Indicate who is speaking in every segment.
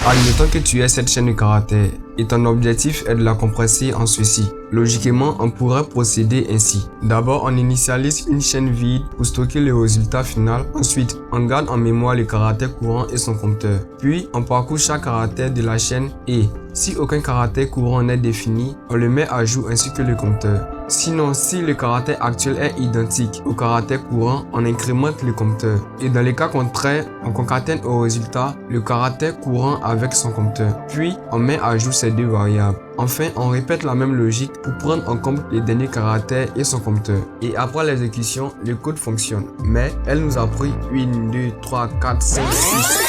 Speaker 1: Admettons que tu aies cette chaîne de caractères et ton objectif est de la compresser en ceci. Logiquement, on pourrait procéder ainsi. D'abord, on initialise une chaîne vide pour stocker le résultat final. Ensuite, on garde en mémoire le caractère courant et son compteur. Puis, on parcourt chaque caractère de la chaîne et, si aucun caractère courant n'est défini, on le met à jour ainsi que le compteur. Sinon, si le caractère actuel est identique au caractère courant, on incrémente le compteur. Et dans les cas contraires, on concatène au résultat le caractère courant avec son compteur. Puis, on met à jour ces deux variables. Enfin, on répète la même logique pour prendre en compte les derniers caractères et son compteur. Et après l'exécution, le code fonctionne. Mais elle nous a pris 1, 2, 3, 4, 5, 6.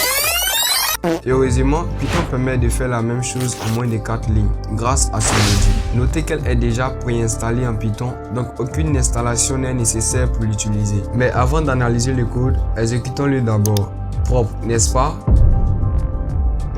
Speaker 1: Heureusement, Python permet de faire la même chose en moins de 4 lignes grâce à ce module. Notez qu'elle est déjà préinstallée en Python, donc aucune installation n'est nécessaire pour l'utiliser. Mais avant d'analyser le code, exécutons-le d'abord. Propre, n'est-ce pas?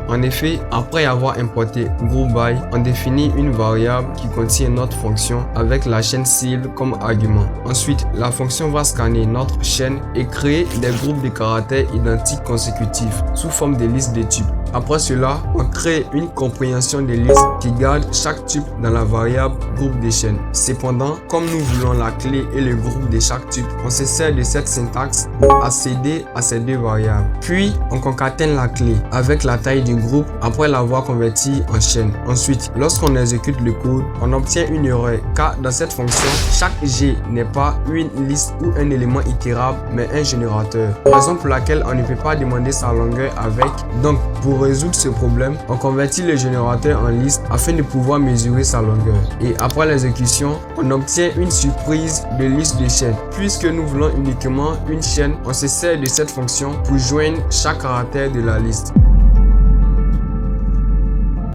Speaker 1: En effet, après avoir importé GroupBy, on définit une variable qui contient notre fonction avec la chaîne cible comme argument. Ensuite, la fonction va scanner notre chaîne et créer des groupes de caractères identiques consécutifs sous forme de liste de types. Après cela, on crée une compréhension de liste qui garde chaque type dans la variable groupe de chaîne. Cependant, comme nous voulons la clé et le groupe de chaque type, on se sert de cette syntaxe pour accéder à ces deux variables. Puis, on concatène la clé avec la taille du groupe après l'avoir converti en chaîne. Ensuite, lorsqu'on exécute le code, on obtient une erreur car dans cette fonction, chaque G n'est pas une liste ou un élément itérable mais un générateur. Raison pour laquelle on ne peut pas demander sa longueur avec. Donc, pour résoudre ce problème, on convertit le générateur en liste afin de pouvoir mesurer sa longueur. Et après l'exécution, on obtient une surprise de liste de chaînes. Puisque nous voulons uniquement une chaîne, on se sert de cette fonction pour joindre chaque caractère de la liste.